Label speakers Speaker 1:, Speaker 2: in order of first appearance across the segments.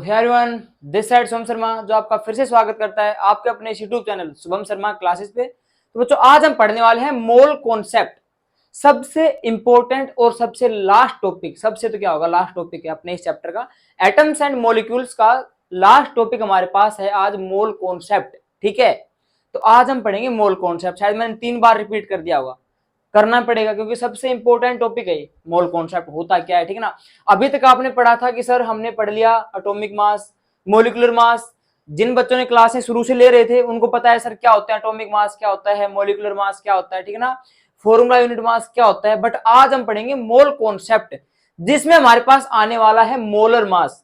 Speaker 1: Hey everyone, this side Shubham Sharma जो आपका फिर से स्वागत करता है आपके अपने YouTube channel Shubham Sharma classes पे। तो बच्चों आज हम पढ़ने वाले हैं मोल कॉन्सेप्ट, सबसे इंपॉर्टेंट और सबसे लास्ट टॉपिक। सबसे तो क्या होगा, लास्ट टॉपिक है अपने इस चैप्टर का। एटम्स एंड मॉलिक्यूल्स का लास्ट टॉपिक हमारे पास है आज मोल कॉन्सेप्ट। ठीक है, तो आज हम पढ़ेंगे मोल कॉन्सेप्ट। शायद मैंने 3 बार रिपीट कर दिया होगा, करना पड़ेगा क्योंकि सबसे इंपॉर्टेंट टॉपिक है मोल कॉन्सेप्ट होता क्या है। ठीक है ना, अभी तक आपने पढ़ा था कि सर हमने पढ़ लिया एटॉमिक मास, मोलिकुलर मास। जिन बच्चों ने क्लासें शुरू से ले रहे थे उनको पता है सर क्या होता है एटॉमिक मास, क्या होता है मोलिकुलर मास, क्या होता है। ठीक है ना, फॉर्मूला यूनिट मास क्या होता है। बट आज हम पढ़ेंगे मोल कॉन्सेप्ट, जिसमें हमारे पास आने वाला है मोलर मास।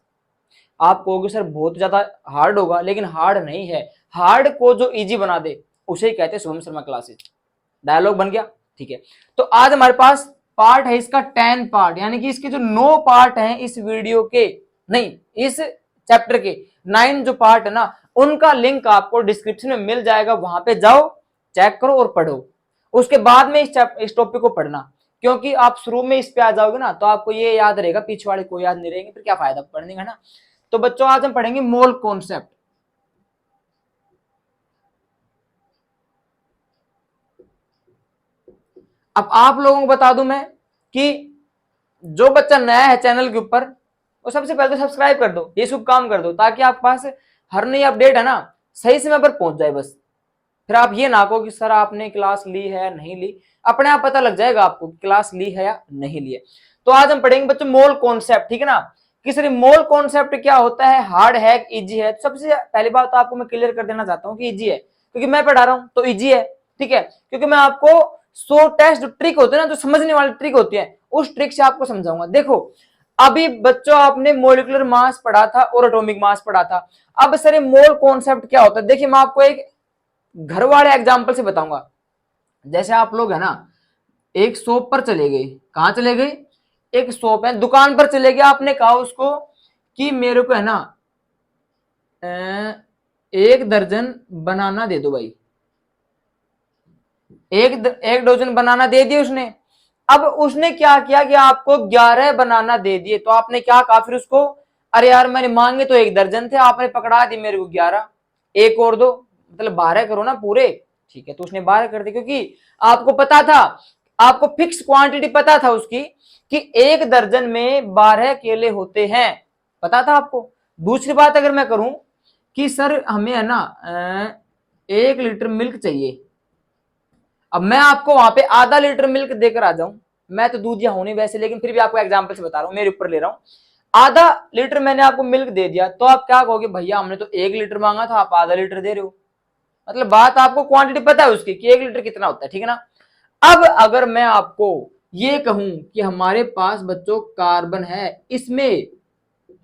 Speaker 1: आप कहोगे सर बहुत ज्यादा हार्ड होगा, लेकिन हार्ड नहीं है। हार्ड को जो इजी बना दे उसे ही कहते हैं शुभम शर्मा क्लासेस। डायलॉग बन गया। ठीक है, तो आज हमारे पास पार्ट है इसका 10 पार्ट, यानी कि इसके जो 9 पार्ट हैं इस वीडियो के, नहीं इस चैप्टर के 9 जो पार्ट है ना, उनका लिंक आपको डिस्क्रिप्शन में मिल जाएगा। वहां पे जाओ, चेक करो और पढ़ो। उसके बाद में इस टॉपिक को पढ़ना, क्योंकि आप शुरू में इस पे आ जाओगे ना तो आपको ये याद रहेगा, पीछे वाले को याद नहीं रहेंगे, फिर क्या फायदा पढ़ने का ना। तो बच्चों आज हम पढ़ेंगे मोल कॉन्सेप्ट। अब आप लोगों को बता दूं मैं कि जो बच्चा नया है चैनल के ऊपर, वो सबसे पहले तो सब्सक्राइब कर दो, ये शुभ काम कर दो, ताकि आपके पास हर नई अपडेट है ना सही समय पर पहुंच जाए। बस फिर आप ये ना कहो कि सर आपने क्लास ली है या नहीं ली, अपने आप पता लग जाएगा आपको क्लास ली है या नहीं ली है। तो आज हम पढ़ेंगे बच्चों मोल कॉन्सेप्ट। ठीक है ना, कि सर मोल कॉन्सेप्ट क्या होता है, हार्ड है इजी है। तो सबसे पहली बात तो आपको मैं क्लियर कर देना चाहता हूँ कि इजी है, क्योंकि मैं पढ़ा रहा हूँ तो इजी है। ठीक है, क्योंकि मैं आपको 100 टेस्ट जो ट्रिक होते हैं ना, जो समझने वाली ट्रिक होती है, उस ट्रिक से आपको समझाऊंगा। देखो अभी बच्चों आपने मोलिकुलर मास पढ़ा था और एटॉमिक मास पढ़ा था। अब सर मोल कॉन्सेप्ट क्या होता है, देखिए मैं आपको एक घर वाले एग्जाम्पल से बताऊंगा। जैसे आप लोग है ना एक शॉप पर चले गए, कहां चले गए, एक शॉप है, दुकान पर चले गए। आपने कहा उसको कि मेरे को है ना 1 दर्जन बनाना दे दो भाई। एक डजन बनाना दे दिए उसने। अब उसने क्या किया कि आपको 11 बनाना दे दिए। तो आपने क्या कहा फिर उसको, अरे यार मैंने मांगे तो 1 दर्जन थे, आपने पकड़ा दी मेरे को 11, एक और दो, मतलब 12 करो ना पूरे। ठीक है, तो उसने 12 कर दी, क्योंकि आपको पता था, आपको फिक्स क्वांटिटी पता था उसकी कि 1 दर्जन में 12 केले होते हैं, पता था आपको। दूसरी बात अगर मैं करूं कि सर हमें है ना 1 लीटर मिल्क चाहिए। अब मैं आपको वहां पे आधा लीटर मिल्क देकर आ जाऊं, मैं तो दूधिया हूं नहीं वैसे, लेकिन फिर भी आपको एग्जांपल से बता रहा हूं, मेरे ऊपर ले रहा हूं। आधा लीटर मैंने आपको मिल्क दे दिया, तो आप क्या कहोगे, भैया हमने तो 1 लीटर मांगा था, आप आधा लीटर दे रहे हो। मतलब बात आपको क्वांटिटी पता है उसकी कि 1 लीटर कितना होता है। ठीक है ना, अब अगर मैं आपको ये कहूं कि हमारे पास बच्चों कार्बन है, इसमें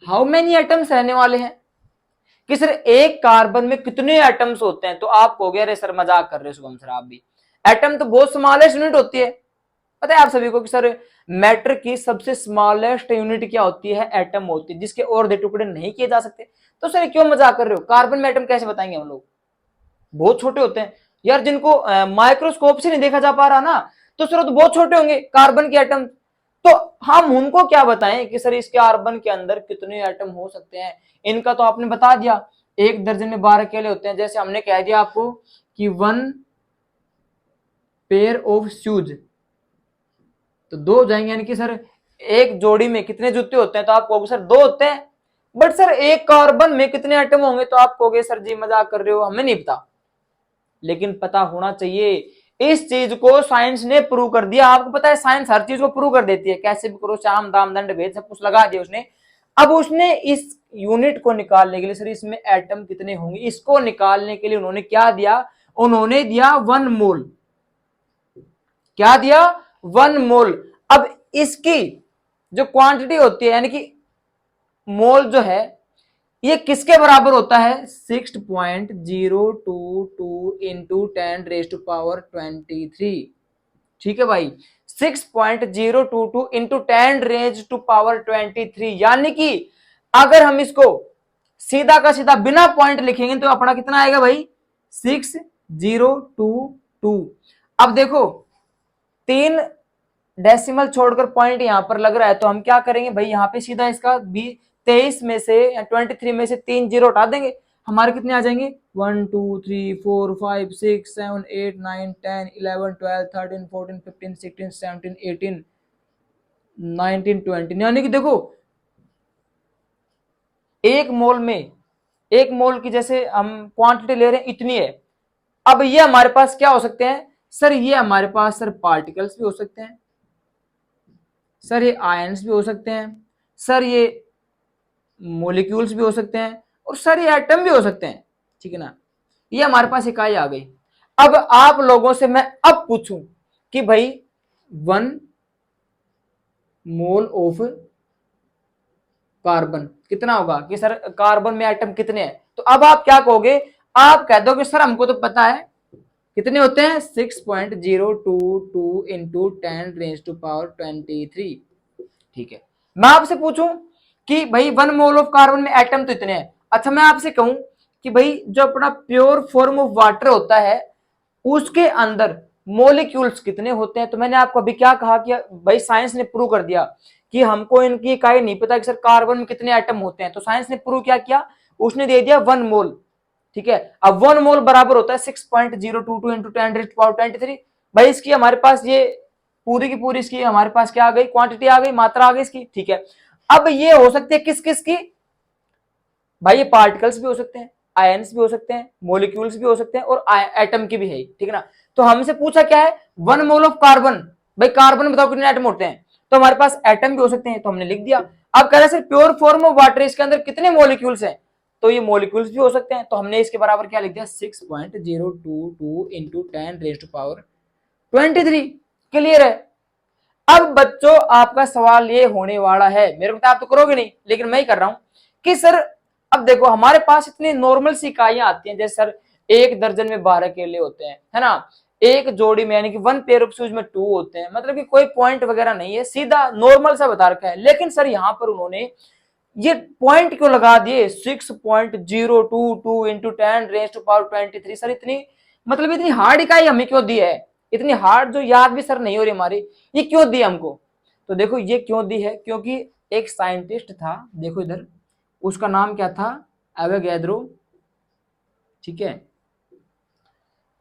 Speaker 1: हाउ मेनी एटम्स रहने वाले हैं, कि सर एक कार्बन में कितने एटम्स होते हैं, तो आप कहोगे अरे सर मजाक कर रहे हो शुभम सर आप भी, एटम तो बहुत स्मॉलेस्ट यूनिट होती है। पता है आप सभी को कि सर मैटर की सबसे स्मॉलेस्ट यूनिट क्या होती है, एटम होती है, जिसके और 2 टुकड़े नहीं किए जा सकते। तो सर क्यों मजाक कर रहे हो, कार्बन में एटम कैसे बताएंगे हम लोग, बहुत छोटे होते हैं यार, जिनको माइक्रोस्कोप से नहीं देखा जा पा रहा ना, तो सर तो बहुत छोटे होंगे कार्बन के एटम। तो हम उनको क्या बताएं कि सर इस कार्बन के अंदर कितने एटम हो सकते हैं, इनका तो आपने बता दिया 1 दर्जन में 12 केले होते हैं। जैसे हमने कह दिया आपको कि 1 पेयर ऑफ शूज, तो 2 हो जाएंगे, यानी कि सर एक जोड़ी में कितने जूते होते हैं, तो आप कहोगे सर 2 होते हैं। बट सर एक कार्बन में कितने एटम होंगे, तो आप कहोगे सर जी मजाक कर रहे हो, हमें नहीं पता। लेकिन पता होना चाहिए, इस चीज को साइंस ने प्रूव कर दिया। आपको पता है साइंस हर चीज को प्रूव कर देती है, कैसे भी करो, शाम दाम दंड भेद सब कुछ लगा दिया उसने। अब उसने इस यूनिट को निकालने के लिए, सर इसमें एटम कितने होंगे, इसको निकालने के लिए उन्होंने क्या दिया, उन्होंने दिया 1 मोल। क्या दिया, 1 मोल। अब इसकी जो क्वांटिटी होती है, यानी कि मोल जो है, ये किसके बराबर होता है, 6.022 इंटू 10⁻⁻23। ठीक है भाई, 6.022 इंटू 10⁻⁻23, यानी कि अगर हम इसको सीधा का सीधा बिना पॉइंट लिखेंगे तो अपना कितना आएगा भाई, 6022। अब देखो 3 डेसिमल छोड़कर पॉइंट यहां पर लग रहा है, तो हम क्या करेंगे भाई, यहां पे सीधा इसका 23 में से 23 में से 3 जीरो हटा देंगे, हमारे कितने आ जाएंगे 1 2 3 4 5 6 7 8 9 10 11 12 13 14 15 16 17 18 19 20, यानी कि देखो एक मोल की जैसे हम क्वांटिटी ले रहे हैं इतनी है। अब ये हमारे पास क्या हो सकते हैं सर, ये हमारे पास सर पार्टिकल्स भी हो सकते हैं सर, ये आयंस भी हो सकते हैं सर, ये मोलिक्यूल्स भी हो सकते हैं और सर ये एटम भी हो सकते हैं, ठीक है ना। ये हमारे पास इकाई आ गई। अब आप लोगों से मैं अब पूछूं कि भाई 1 मोल ऑफ कार्बन कितना होगा, कि सर कार्बन में एटम कितने हैं, तो अब आप क्या कहोगे, आप कह दोगे सर हमको तो पता है कितने होते हैं 6.022 इंटू 10⁻23। ठीक है, मैं आपसे पूछूं कि भाई 1 मोल ऑफ कार्बन में एटम तो इतने हैं। अच्छा मैं आपसे कहूं कि भाई जो अपना प्योर फॉर्म ऑफ वाटर होता है उसके अंदर मोलिक्यूल्स कितने होते हैं, तो मैंने आपको अभी क्या कहा कि भाई साइंस ने प्रूव कर दिया कि हमको इनकी इकाई नहीं पता कि सर कार्बन में कितने एटम होते हैं, तो साइंस ने प्रूव क्या किया, उसने दे दिया 1 मोल। ठीक है, अब 1 मोल बराबर होता है 6.022 इंटू 10⁻23। भाई इसकी हमारे पास ये पूरी की पूरी इसकी हमारे पास क्या आ गई, क्वांटिटी आ गई, मात्रा आ गई इसकी। ठीक है, अब ये हो सकती है किस किस की, भाई ये पार्टिकल्स भी हो सकते हैं, आयंस भी हो सकते हैं, मोलिक्यूल्स भी हो सकते हैं और एटम की भी है, ठीक है ना। तो हमसे पूछा क्या है 1 मोल ऑफ कार्बन, भाई कार्बन बताओ कितने एटम होते हैं, तो हमारे पास एटम भी हो सकते हैं, तो हमने लिख दिया। अब कह रहे sir pure form of water इसके अंदर कितने मोलिक्यूल्स हैं, तो ये मोलिक्यूल्स भी हो सकते हैं, तो हमने इसके बराबर क्या लिख दिया 6.022 इंटू 10⁻23। क्लियर है। अब बच्चों आपका सवाल ये होने वाला है, मेरे को आप तो करोगे नहीं लेकिन मैं ही कर रहा हूं कि सर अब देखो हमारे पास इतनी नॉर्मल सी इकाइयां आती हैं, जैसे सर 1 दर्जन में 12 केले होते हैं, है ना, एक जोड़ी में यानी कि 1 पेयर ऑफ शूज में 2 होते हैं, मतलब कि कोई पॉइंट वगैरह नहीं है, सीधा नॉर्मल सा बता रखा है। लेकिन सर यहां पर उन्होंने ये पॉइंट क्यों लगा दिए 6.022 इंटू 10⁻23, सर इतनी मतलब इतनी हार्ड इकाई हमें क्यों दी है, इतनी हार्ड जो याद भी सर नहीं हो रही हमारी, ये क्यों दी हमको। तो देखो ये क्यों दी है, क्योंकि एक साइंटिस्ट था, देखो इधर, उसका नाम क्या था, एवोगैड्रो, ठीक है,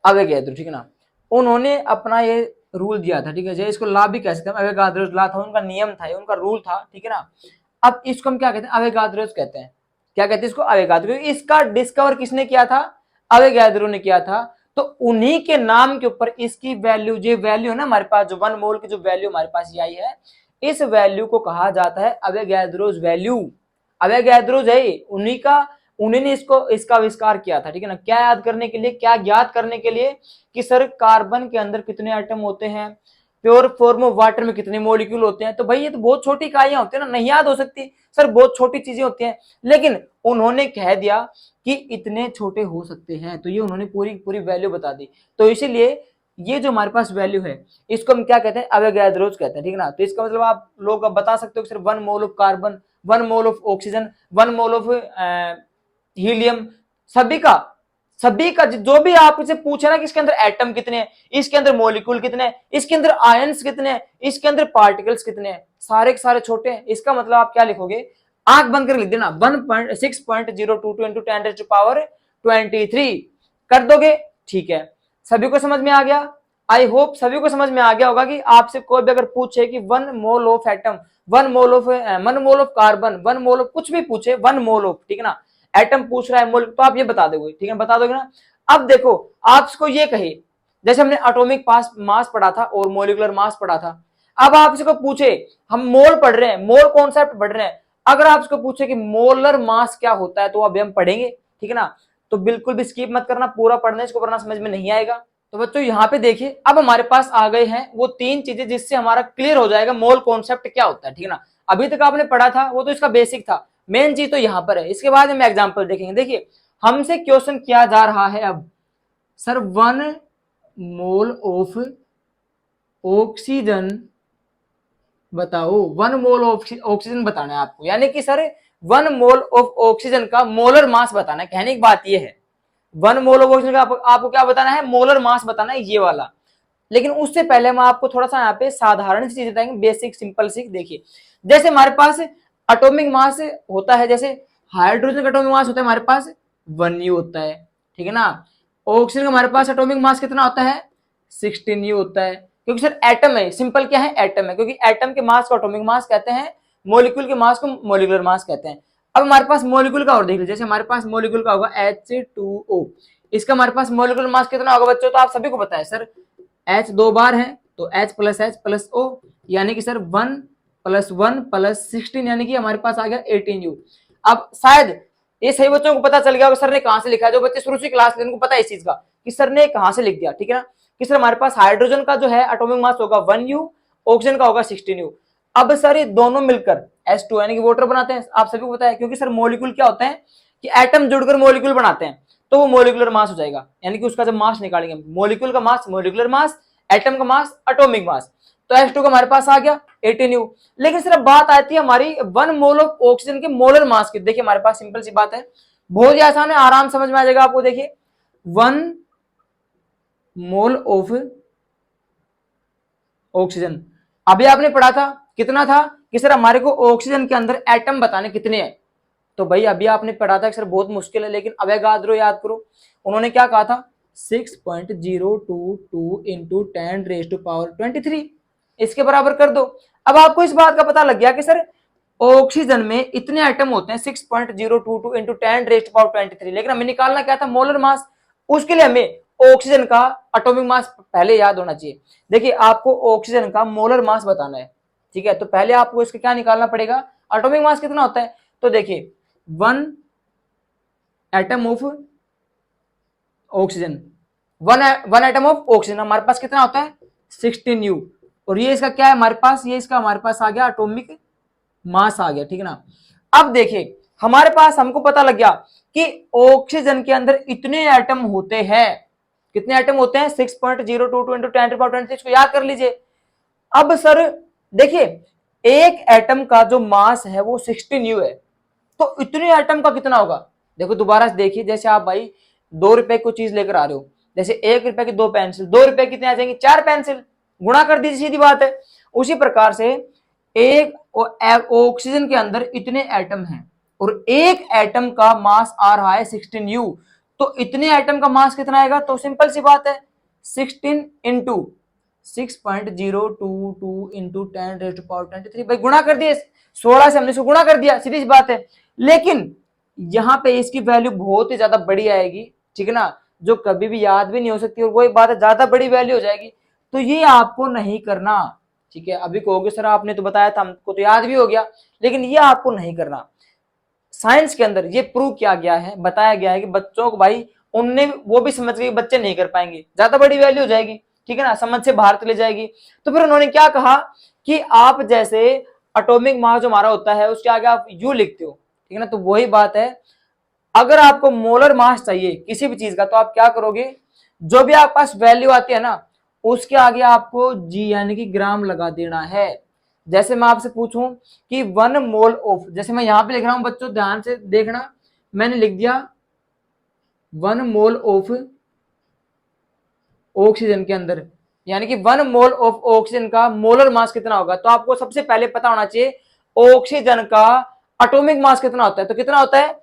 Speaker 1: एवोगैड्रो, ठीक है ना। उन्होंने अपना ये रूल दिया था, ठीक है, जैसे इसको लॉ भी कह सकते हैं, एवोगैड्रोस लॉ था, उनका नियम था, उनका रूल था, ठीक है ना। अब इसको हम क्या कहते हैं, एवोगैड्रोस कहते हैं, क्या कहते हैं इसको, एवोगैड्रो। इसका डिस्कवर किसने किया था, एवोगैड्रो ने किया था। तो उन्हीं के नाम के ऊपर इसकी वैल्यू, जो वैल्यू है ना हमारे पास, जो 1 मोल की जो वैल्यू हमारे पास ये आई है, इस वैल्यू को कहा जाता है एवोगैड्रोस वैल्यू। एवोगैड्रोस है उन्हीं का, उन्हीं ने इसको इसका आविष्कार किया था, ठीक है ना। क्या याद करने के लिए, क्या ज्ञात करने के लिए कि सर कार्बन के अंदर कितने एटम होते हैं, प्योर फॉर्म ऑफ वाटर में कितने मॉलिक्यूल होते हैं। तो भाई ये तो बहुत छोटी इकाइयां होती है ना, नहीं याद हो सकती सर, बहुत छोटी चीजें होती हैं, लेकिन उन्होंने कह दिया कि इतने छोटे हो सकते हैं, तो ये उन्होंने पूरी पूरी वैल्यू बता दी। तो इसीलिए ये जो हमारे पास वैल्यू है इसको हम क्या कहते हैं, एवोगैड्रोस कहते हैं, ठीक है ना। तो इसका मतलब आप लोग अब बता सकते हो कि sir 1 mole of carbon, 1 mole of oxygen, 1 mole of helium, सभी का जो भी आप इसे पूछे ना कि इसके अंदर एटम कितने हैं, इसके अंदर मॉलिक्यूल कितने हैं, इसके अंदर आयंस कितने हैं, इसके अंदर पार्टिकल्स कितने हैं, सारे के सारे छोटे हैं। इसका मतलब आप क्या लिखोगे, आंख बंद कर लिख देना 6.022 इंटू 10⁻23 कर दोगे, ठीक है। सभी को समझ में आ गया, आई होप सभी को समझ में आ गया होगा कि आपसे कोई भी अगर पूछे कि 1 mole of atom, 1 mole of carbon, 1 mole of कुछ भी पूछे, 1 मोल ऑफ, ठीक है ना, एटम पूछ रहा है, मोल, तो आप ये बता दोगे, ठीक है, बता दोगे ना। अब देखो आपको ये कहे, जैसे हमने एटॉमिक मास पढ़ा था और मोलिकुलर मास पढ़ा था, अब आप इसको पूछे, हम मोल पढ़ रहे हैं, मोल कॉन्सेप्ट पढ़ रहे हैं, अगर आप इसको पूछे कि मोलर मास क्या होता है, तो अभी हम पढ़ेंगे, ठीक है ना। तो बिल्कुल भी स्किप मत करना, पूरा पढ़ना, इसको वरना समझ में नहीं आएगा। तो बच्चों यहाँ पे देखिए, अब हमारे पास आ गए हैं वो 3 चीजें जिससे हमारा क्लियर हो जाएगा मोल कॉन्सेप्ट क्या होता है, ठीक है ना। अभी तक आपने पढ़ा था वो तो इसका बेसिक था, मेन चीज तो यहां पर है। इसके बाद हम एग्जांपल देखेंगे। देखिए हमसे क्वेश्चन किया जा रहा है अब, सर 1 मोल ऑफ ऑक्सीजन बताओ, 1 मोल ऑक्सीजन बताना है आपको, यानी कि सर 1 मोल ऑफ ऑक्सीजन का मोलर मास बताना है। कहने की बात ये है 1 मोल ऑफ ऑक्सीजन का आपको क्या बताना है, मोलर मास बताना है, ये वाला। लेकिन उससे पहले हम आपको थोड़ा सा यहाँ पे साधारण सी चीज बताएंगे, बेसिक सिंपल सी। देखिए जैसे हमारे पास एटॉमिक मास होता है, जैसे हाइड्रोजन का एटॉमिक मास होता है हमारे पास 1U होता है, ठीक है ना। ऑक्सीजन का हमारे पास एटॉमिक मास कितना होता है 16U होता है, क्योंकि सर एटम है, सिंपल क्या है एटम है, क्योंकि एटम के मास को एटॉमिक मास कहते हैं, मॉलिक्यूल के मास को मॉलिक्यूलर मास कहते हैं। अब हमारे पास मॉलिक्यूल का और देख लीजिए, जैसे हमारे पास मॉलिक्यूल का होगा H2O, इसका हमारे पास मॉलिक्यूलर मास कितना होगा बच्चों, तो आप सभी को पता है सर, H 2 बार है तो H प्लस O, यानी कि सर 1 + 1 + 16, यानी कि हमारे पास आ गया 18U। अब शायद ये सही बच्चों को पता चल गया होगा सर ने कहां से लिखा है, जो बच्चे शुरू से क्लास लेने को पता है इस चीज का कि सर ने कहां से लिख दिया, ठीक है ना, कि सर हमारे पास हाइड्रोजन का जो है एटॉमिक मास होगा 1U, ऑक्सीजन का होगा 16U। अब सर ये दोनों मिलकर H2 यानी कि वाटर बनाते हैं, आप सभी को पता है, क्योंकि सर मॉलिक्यूल क्या होते हैं कि एटम जुड़कर मॉलिक्यूल बनाते हैं, तो वो मॉलिक्यूलर मास हो जाएगा, यानी कि उसका जब मास निकालेंगे, मॉलिक्यूल का मास मॉलिक्यूलर मास, एटम का मास एटॉमिक मास, तो H2 का हमारे पास आ गया 18U। लेकिन सिर्फ बात आती है हमारी 1 मोल ऑफ ऑक्सीजन के मोलर मास की। देखिए हमारे पास सिंपल सी बात है, बहुत ही आसान है, आराम समझ में आ जाएगा आपको। देखिए 1 मोल ऑफ ऑक्सीजन, अभी आपने पढ़ा था कितना था कि सर हमारे को ऑक्सीजन के अंदर एटम बताने कितने हैं, तो भाई अभी आपने पढ़ा था कि सर बहुत मुश्किल है, लेकिन अवोगाद्रो याद करो, उन्होंने क्या कहा था 6.022 इंटू 10⁻23, इसके बराबर कर दो। अब आपको इस बात का पता लग गया कि सर ऑक्सीजन में इतने एटम होते हैं 6.022 इंटू 10⁻23, लेकिन हमें निकालना क्या था मोलर मास, उसके लिए हमें ऑक्सीजन का एटॉमिक मास पहले याद होना चाहिए। देखिए आपको ऑक्सीजन का मोलर मास बताना है, ठीक है, तो पहले आपको इसका क्या निकालना पड़ेगा, एटॉमिक मास कितना होता है, तो देखिए 1 atom of oxygen, one atom of oxygen हमारे पास कितना होता है 16U, और ये इसका क्या है हमारे पास, ये इसका हमारे पास आ गया एटॉमिक मास आ गया, ठीक है ना। अब देखिए हमारे पास हमको पता लग गया कि ऑक्सीजन के अंदर इतने एटम होते हैं, कितने एटम होते हैं 6.022 इंटू 10⁻23, इसको याद कर लीजिए। अब सर देखिए एक एटम का जो मास है वो 16U है, तो इतने एटम का कितना होगा, देखो दोबारा से देखिए, जैसे आप भाई 2 रुपए को चीज लेकर आ रहे हो, जैसे 1 रुपए की 2 पेंसिल, 2 रुपए कितने आ जाएंगे 4 पेंसिल, गुणा कर दीजिए, सीधी बात है। उसी प्रकार से एक ऑक्सीजन के अंदर इतने एटम हैं और एक एटम का मास आ रहा है 16U, तो इतने एटम का मास कितना आएगा, तो सिंपल सी बात है 16 इंटू 6.022 इंटू 10⁻23, भाई गुणा कर दिए, 16 से हमने इसको गुणा कर दिया, सीधी सी बात है। लेकिन यहाँ पे इसकी वैल्यू बहुत ही ज्यादा बड़ी आएगी, ठीक है ना, जो कभी भी याद भी नहीं हो सकती, और वही बात है ज्यादा बड़ी वैल्यू हो जाएगी, तो ये आपको नहीं करना, ठीक है। अभी कहोगे सर आपने तो बताया था, हमको तो याद भी हो गया, लेकिन ये आपको नहीं करना। साइंस के अंदर ये प्रूव किया गया है, बताया गया है कि बच्चों को भाई उनने वो भी समझ गए बच्चे नहीं कर पाएंगे, ज्यादा बड़ी वैल्यू हो जाएगी, ठीक है ना, समझ से बाहर चले जाएगी। तो फिर उन्होंने क्या कहा कि आप जैसे एटॉमिक मास जो हमारा होता है उसके आगे आप यू लिखते हो, ठीक है ना, तो वही बात है, अगर आपको मोलर मास चाहिए किसी भी चीज का, तो आप क्या करोगे, जो भी आपके पास वैल्यू आती है ना उसके आगे आपको जी यानी कि ग्राम लगा देना है। जैसे मैं आपसे पूछूं कि 1 मोल ऑफ, जैसे मैं यहां पे लिख रहा हूं बच्चों ध्यान से देखना, मैंने लिख दिया 1 मोल ऑफ ऑक्सीजन के अंदर, यानी कि 1 मोल ऑफ ऑक्सीजन का मोलर मास कितना होगा, तो आपको सबसे पहले पता होना चाहिए ऑक्सीजन का एटॉमिक मास कितना होता है, तो कितना होता है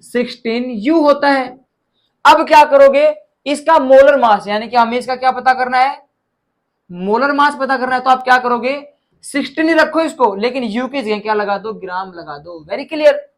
Speaker 1: 16U होता है। अब क्या करोगे, इसका मोलर मास, यानी कि हमें इसका क्या पता करना है, मोलर मास पता करना है, तो आप क्या करोगे 16 ही रखो इसको, लेकिन यू की जगह क्या लगा दो, ग्राम लगा दो। वेरी क्लियर,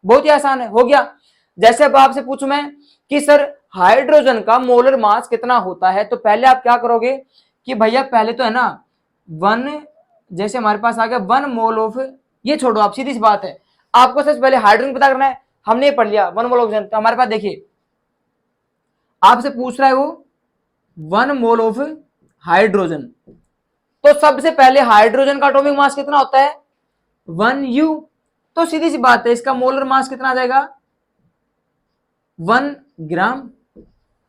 Speaker 1: बहुत ही आसान है, हो गया। जैसे अब आपसे पूछूं मैं कि सर हाइड्रोजन का मोलर मास कितना होता है, तो पहले आप क्या करोगे कि भैया पहले तो है ना 1, जैसे हमारे पास आ गया 1 मोल ऑफ, ये छोड़ो आप, सीधी सी बात है, आपको सबसे पहले हाइड्रोजन पता करना है, हमने पढ़ लिया 1 मोल ऑक्सीजन, तो हमारे पास देखिए आपसे पूछ रहा है वो 1 मोल ऑफ हाइड्रोजन, तो सबसे पहले हाइड्रोजन का एटॉमिक मास कितना होता है 1U, तो सीधी सी बात है इसका मोलर मास कितना आ जाएगा 1 ग्राम,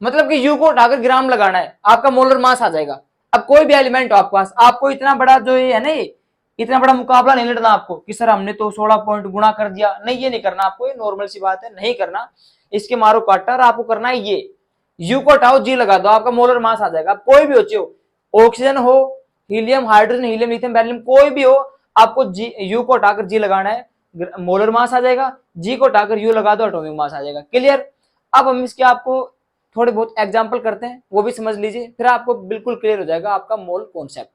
Speaker 1: मतलब कि U को उठाकर ग्राम लगाना है, आपका मोलर मास आ जाएगा। अब कोई भी एलिमेंट हो आपके पास, आपको इतना बड़ा जो है ना, ये इतना बड़ा मुकाबला नहीं लड़ना आपको कि सर हमने तो 16 पॉइंट गुणा कर दिया, नहीं ये नहीं करना आपको, ये नॉर्मल सी बात है, नहीं करना, इसके मारो काटा, आपको करना है ये U को हटाओ G लगा दो, आपका मोलर मास आ जाएगा। कोई भी हो, ऑक्सीजन हो, helium, hydrogen, helium, lithium, beryllium, कोई भी हो, आपको G U को हटाकर G लगाना है, मोलर मास आ जाएगा, जी को हटाकर यू लगा दो एटॉमिक मास आ जाएगा। क्लियर। अब हम इसके आपको थोड़े बहुत एग्जाम्पल करते हैं, वो भी समझ लीजिए, फिर आपको बिल्कुल क्लियर हो जाएगा आपका मोल कॉन्सेप्ट।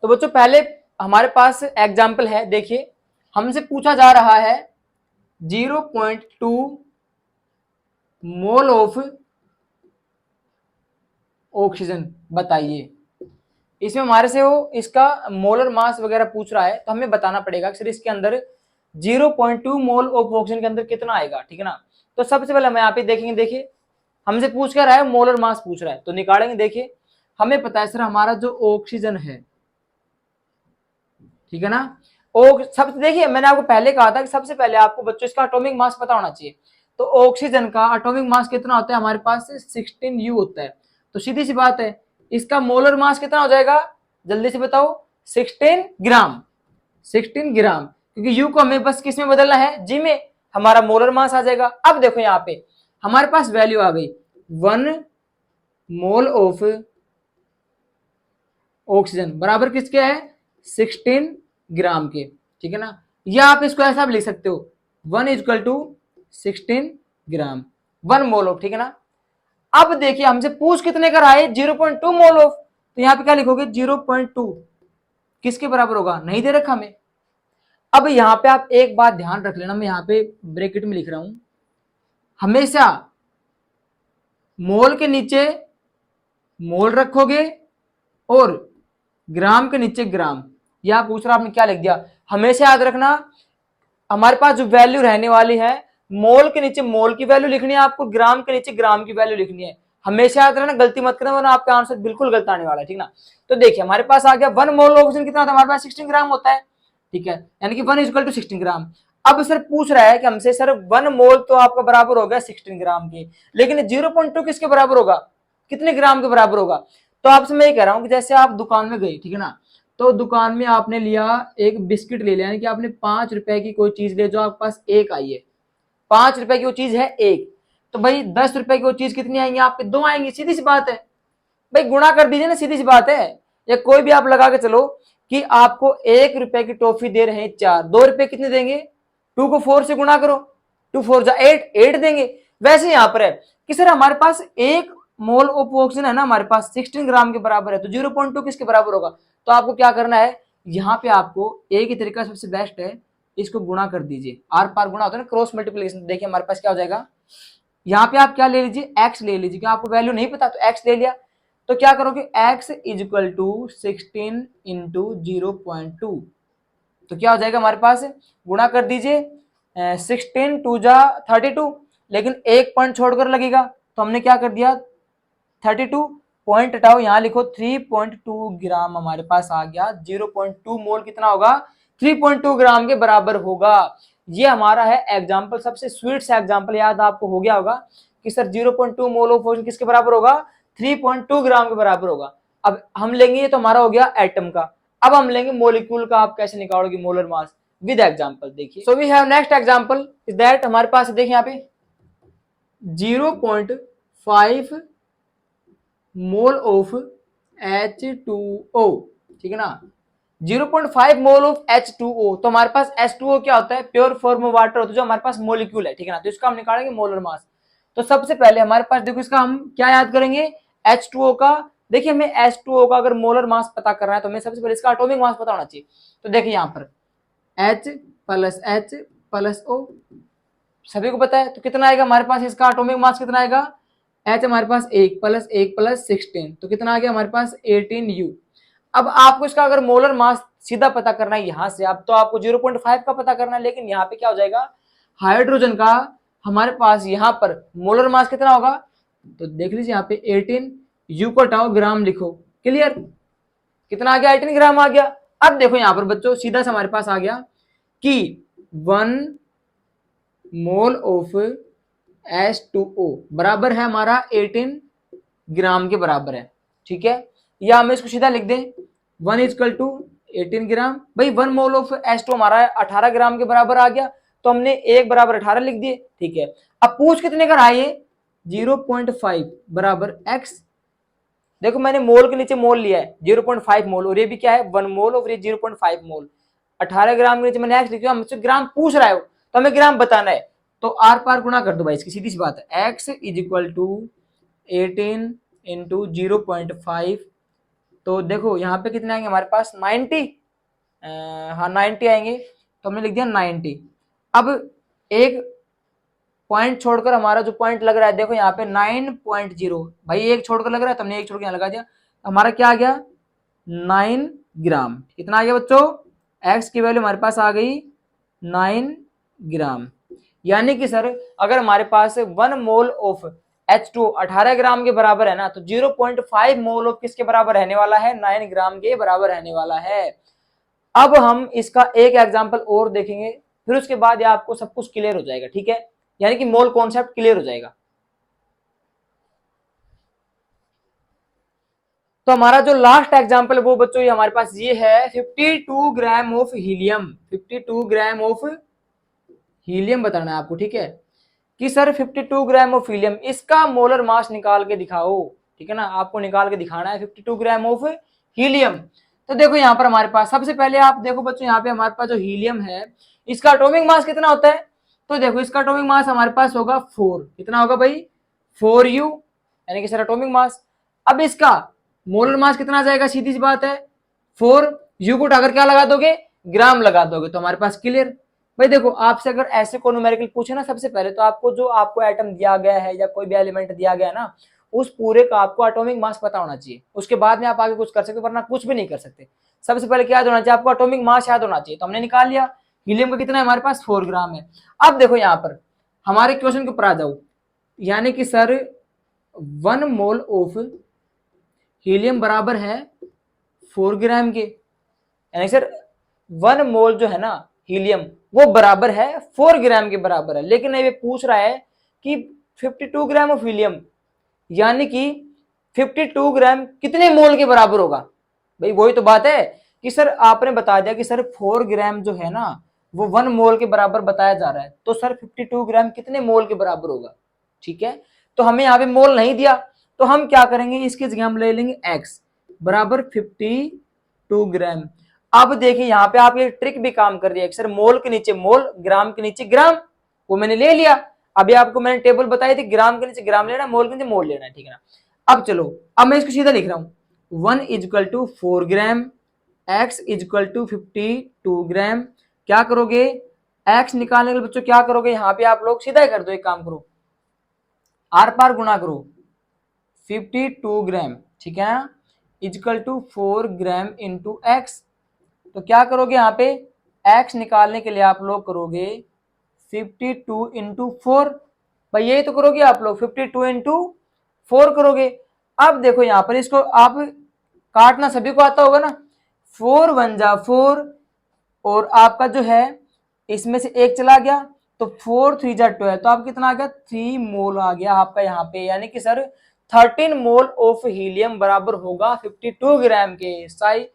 Speaker 1: तो बच्चों पहले हमारे पास एग्जाम्पल है, देखिए हमसे पूछा जा रहा है 0.2 मोल ऑफ ऑक्सीजन, बताइए। इसमें हमारे से वो इसका मोलर मास वगैरह पूछ रहा है, तो हमें बताना पड़ेगा कि सर इसके अंदर 0.2 मोल ऑफ ऑक्सीजन के अंदर कितना आएगा, ठीक है ना। तो सबसे पहले हम यहाँ पे देखेंगे, देखिए हमसे पूछ कर रहा है, मोलर मास पूछ रहा है, तो निकालेंगे। देखिए हमें पता है सर हमारा जो ऑक्सीजन है, ठीक है ना, सबसे देखिए मैंने आपको पहले कहा था कि सबसे पहले आपको बच्चों इसका एटॉमिक मास पता होना चाहिए। तो ऑक्सीजन का एटॉमिक मास कितना होता है हमारे पास, 16U होता है। तो सीधी सी बात है इसका मोलर मास कितना हो जाएगा, जल्दी से बताओ, 16 ग्राम। 16 ग्राम, क्योंकि यू को हमें बस किस में बदलना है, जी में, हमारा मोलर मास आ जाएगा। अब देखो यहाँ पे हमारे पास वैल्यू आ गई 1 मोल ऑफ ऑक्सीजन बराबर किसके है, 16 ग्राम के, ठीक है ना। या आप इसको ऐसा भी लिख सकते हो 1 equal to 16 gram, 1 mole of, ठीक है ना। अब देखिए हमसे पूछ कितने का रहा है, 0.2 मोल ऑफ, तो यहाँ पे क्या लिखोगे, 0.2 किसके बराबर होगा, नहीं दे रखा हमें। अब यहाँ पे आप एक बात ध्यान रख लेना, मैं यहाँ पे ब्रैकेट में लिख रहा हूं, हमेशा मोल के नीचे मोल रखोगे और ग्राम के नीचे ग्राम। यह पूछ रहा आपने क्या लिख दिया, हमेशा याद रखना हमारे पास जो वैल्यू रहने वाली है, मोल के नीचे मोल की वैल्यू लिखनी है आपको, ग्राम के नीचे ग्राम की वैल्यू लिखनी है। हमेशा याद रखना, गलती मत करना वरना आपका आंसर बिल्कुल गलत आने वाला है, ठीक ना। तो देखिए हमारे पास आ गया 1 मोल ऑक्सीजन कितना था हमारे पास, 16 ग्राम होता है, ठीक है, यानी कि 1 इक्वल टू 16 ग्राम। अब सर पूछ रहा है कि हमसे सर 1 मोल तो आपका बराबर हो गया 16 ग्राम के, लेकिन 0.2 किसके बराबर होगा, कितने ग्राम के बराबर होगा। तो आपसे मैं ये कह रहा हूं कि जैसे आप दुकान में गए, ठीक है ना, तो दुकान में आपने लिया एक बिस्किट ले लिया, यानी कि आपने 5 रुपए की कोई चीज ले, जो आपके पास एक आई है, 5 रुपए की वो चीज है एक, तो भाई 10 रुपए की वो चीज कितनी आएंगी आपके, 2 आएंगी, सीधी सी बात है भाई, गुणा कर दीजिए ना, सीधी सी बात है। या कोई भी आप लगा के चलो कि आपको 1 रुपए की टॉफी दे रहे हैं 4, 2 रुपए कितने देंगे, 2 को 4 से गुणा करो, 2 4 जा 8, 8 देंगे। वैसे यहां पर है कि सर हमारे पास 1 मोल ऑफ ऑक्सीजन है ना, हमारे पास 16 ग्राम के बराबर है, तो 0.2 किसके बराबर होगा। तो आपको क्या करना है, यहाँ पे आपको एक ही तरीका सबसे बेस्ट है, इसको गुणा कर दीजिए, आर पार गुणा होता है ना, क्रॉस मल्टीप्लिकेशन। देखिए हमारे पास क्या हो जाएगा, यहाँ पे आप क्या ले लीजिए, एक्स ले लीजिए, क्या आपको वैल्यू नहीं पता तो एक्स ले लिया, तो क्या करोगे, x is equal to 16 into 0.2, तो क्या हो जाएगा हमारे पास, गुणा कर दीजिए, 16 2 जा 32, लेकिन एक पॉइंट छोड़कर लगेगा, तो हमने क्या कर दिया, 32 पॉइंट हटाओ, यहाँ लिखो 3.2 ग्राम हमारे पास आ गया, 0.2 मोल कितना होगा, 3.2 ग्राम के बराबर होगा। ये हमारा है एग्जाम्पल, सबसे स्वीट सा एग्जाम्पल, याद आपको हो गया होगा कि सर 0.2 मोल ऑफ ऑक्सीजन किसके बराबर होगा, 3.2 ग्राम के बराबर होगा। अब हम लेंगे, ये तो हमारा हो गया एटम का, अब हम लेंगे मोलिक्यूल का, आप कैसे निकालोगे मोलर मास विद एग्जाम्पल। देखिए so we have next example is that, हमारे पास देखिए यहाँ पे 0.5 मोल ऑफ H2O, ठीक है ना, 0.5 मोल ऑफ H2O, तो हमारे पास H2O क्या होता है, प्योर फॉर्म ऑफ वाटर होता है, जो हमारे पास मोलिक्यूल है, ठीक है ना, तो इसका हम निकालेंगे मोलर मास। तो सबसे पहले हमारे पास देखो इसका हम क्या याद करेंगे, H2O का, देखिए हमें H2O का अगर मोलर मास पता करना है तो हमें सबसे पहले इसका एटॉमिक मास पता होना चाहिए। तो देखिए यहाँ पर H प्लस O सभी को पता है, तो कितना आएगा हमारे पास, इसका एटॉमिक मास कितना आएगा, H हमारे पास 1 प्लस 16, तो कितना आ गया हमारे पास 18U। अब आपको इसका अगर मोलर मास सीधा पता करना है यहां से, अब तो आपको 0.5 का पता करना है, लेकिन यहाँ पे क्या हो जाएगा, हाइड्रोजन का हमारे पास यहाँ पर मोलर मास कितना होगा, तो देख लीजिए यहाँ पे 18U को हटाओ, ग्राम लिखो, क्लियर, कितना आ गया, 18 ग्राम आ गया। अब देखो यहाँ पर बच्चों सीधा से हमारे पास आ गया कि 1 मोल ऑफ H2O बराबर है हमारा 18 ग्राम के बराबर है, ठीक है, या हम इसको सीधा लिख दें 1 इक्वल टू 18 ग्राम, भाई 1 मोल ऑफ H2 हमारा 18 ग्राम के बराबर आ गया, तो हमने 1 बराबर 18 लिख दिए, ठीक है। अब पूछ कितने का रहा है, 0.5 बराबर x, देखो मैंने मोल के नीचे मोल लिया है 0.5 मोल, और ये भी क्या है 1 मोल और ये 0.5 मोल। 18 ग्राम के नीचे मैंने एक्स लिख दिया, मुझसे ग्राम पूछ रहा है तो हमें ग्राम बताना है, तो आर पार गुणा कर दो भाई, इसकी सीधी सी बात है। X is equal to 18 into 0.5, तो देखो यहाँ पे कितने आएंगे हमारे पास 90, हाँ 90 आएंगे, तो हमने लिख दिया 90। अब एक पॉइंट छोड़कर हमारा जो पॉइंट लग रहा है देखो यहाँ पे 9.0, भाई एक छोड़कर लग रहा है, तो हमने एक छोड़ के यहाँ लगा दिया, हमारा क्या आ गया 9 ग्राम। कितना आ गया बच्चों, एक्स की वैल्यू हमारे पास आ गई 9 ग्राम। यानी कि सर अगर हमारे पास 1 मोल ऑफ H2 18 ग्राम के बराबर है ना, तो 0.5 मोल ऑफ किसके बराबर रहने वाला है, 9 ग्राम के बराबर रहने वाला है। अब हम इसका एक एग्जांपल और देखेंगे, फिर उसके बाद आपको सब कुछ क्लियर हो जाएगा, ठीक है, यानी कि मोल कॉन्सेप्ट क्लियर हो जाएगा। तो हमारा जो लास्ट एग्जांपल है वो बच्चों ये हमारे पास ये है 52 gram of helium. 52 gram of helium बताना है आपको, ठीक है, कि सर 52 ग्राम ऑफ हीलियम, इसका मोलर मास निकाल के दिखाओ, ठीक है ना, आपको निकाल के दिखाना है 52 ग्राम ऑफ हीलियम। तो देखो यहाँ पर हमारे पास सबसे पहले आप देखो बच्चों, यहाँ पे हमारे पास जो हीलियम है इसका एटॉमिक मास कितना होता है, तो देखो इसका एटॉमिक मास हमारे पास होगा 4, कितना होगा भाई 4u, यानी कि सर एटॉमिक मास। अब इसका मोलर मास कितना आ जाएगा, सीधी सी बात है 4u को उठाकर क्या लगा दोगे, ग्राम लगा दोगे, तो हमारे पास क्लियर। भाई देखो आपसे अगर ऐसे को न्यूमेरिकल पूछे ना, सबसे पहले तो आपको जो आपको एटम दिया गया है या कोई भी एलिमेंट दिया गया है ना, उस पूरे का आपको एटॉमिक मास पता होना चाहिए, उसके बाद में आप आगे कुछ कर सकते हो, वरना कुछ भी नहीं कर सकते। सबसे पहले क्या याद होना चाहिए, आपको एटॉमिक मास याद होना चाहिए, तो हमने निकाल लिया हीलियम का कितना है हमारे पास 4 ग्राम है। अब देखो यहाँ पर हमारे क्वेश्चन के ऊपर आ जाओ, यानी कि सर 1 मोल ऑफ हीलियम बराबर है 4 ग्राम के, यानी सर 1 मोल जो है ना हीलियम वो बराबर है 4 ग्राम के बराबर है। लेकिन ये पूछ रहा है कि 52 ग्राम ऑफ हीलियम, यानी कि 52 ग्राम कितने मोल के बराबर होगा। भाई वही तो बात है कि सर आपने बता दिया कि सर 4 ग्राम जो है ना वो 1 मोल के बराबर बताया जा रहा है, तो सर 52 ग्राम कितने मोल के बराबर होगा, ठीक है। तो हमें यहाँ पे मोल नहीं दिया, तो हम क्या करेंगे, इसकी जगह हम ले लेंगे x बराबर 52 ग्राम। अब देखिए यहाँ पे आप ये ट्रिक भी काम कर रही है, सर मोल के नीचे मोल, ग्राम के नीचे ग्राम, वो मैंने ले लिया। अभी आपको मैंने टेबल बताई थी, ग्राम के नीचे ग्राम लेना, मोल के नीचे मोल लेना है, ठीक है ना। अब चलो, अब मैं इसको सीधा लिख रहा हूं 1 is equal to 4 gram, x is equal to 52 gram. क्या करोगे, x निकालने के लिए बच्चों क्या करोगे, यहाँ पे आप लोग सीधा ही कर दो, एक काम करो आर पार गुणा करो 52 ग्राम, ठीक है ना, is equal to 4 gram into x. तो क्या करोगे यहाँ पे x निकालने के लिए आप लोग करोगे 52 इंटू 4, भाई यही तो करोगे आप लोग 52 इंटू 4 करोगे। अब देखो यहाँ पर इसको आप काटना सभी को आता होगा ना, 4 1 जा 4, और आपका जो है इसमें से एक चला गया, तो 4 3 जा 12, तो आप कितना आ गया 3 मोल आ गया आपका यहाँ पे, यानी कि सर 13 मोल ऑफ हीलियम बराबर होगा 52 ग्राम के। साई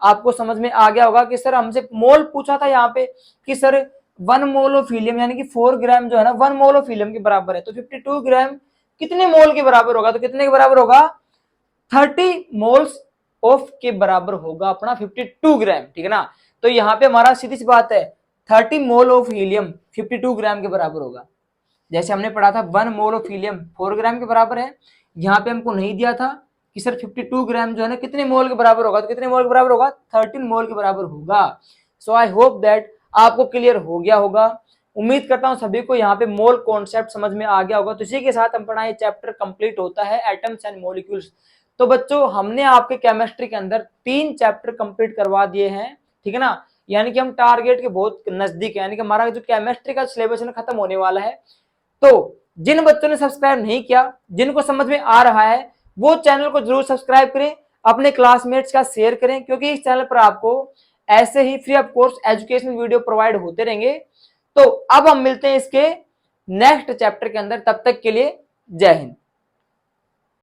Speaker 1: आपको समझ में आ गया होगा कि सर हमसे मोल पूछा था यहाँ पे कि सर 1 मोल ऑफ हीलियम यानी कि 4 ग्राम जो है ना 1 मोल ऑफ हीलियम के बराबर है, तो 52 ग्राम कितने मोल के बराबर होगा, तो कितने के बराबर होगा 30 मोल्स ऑफ के बराबर होगा अपना 52 ग्राम, ठीक है ना। तो यहाँ पे हमारा सीधी सी बात है 30 मोल ऑफ हीलियम 52 ग्राम के बराबर होगा। जैसे हमने पढ़ा था 1 मोल ऑफ हीलियम 4 ग्राम के बराबर है, यहाँ पे हमको नहीं दिया था कि सर 52 ग्राम जो है ना कितने मोल के बराबर होगा, तो कितने मोल के बराबर होगा 13 मोल के बराबर होगा। सो आई होप दैट आपको क्लियर हो गया होगा। उम्मीद करता हूं सभी को यहाँ पे मोल कॉन्सेप्ट समझ में आ गया होगा। तो इसी के साथ हम पढ़ाए चैप्टर कंप्लीट होता है एटम्स एंड मॉलिक्यूल्स। तो बच्चों हमने आपके केमिस्ट्री के अंदर 3 चैप्टर कंप्लीट करवा दिए हैं, ठीक है ना, यानी कि हम टारगेट के बहुत नजदीक है, यानी कि हमारा जो केमिस्ट्री का सिलेबस है खत्म होने वाला है। तो जिन बच्चों ने सब्सक्राइब नहीं किया, जिनको समझ में आ रहा है वो चैनल को जरूर सब्सक्राइब करें, अपने क्लासमेट्स का शेयर करें, क्योंकि इस चैनल पर आपको ऐसे ही free of course educational video provide होते रहेंगे। तो अब हम मिलते हैं इसके नेक्स्ट चैप्टर के अंदर, तब तक के लिए जय हिंद।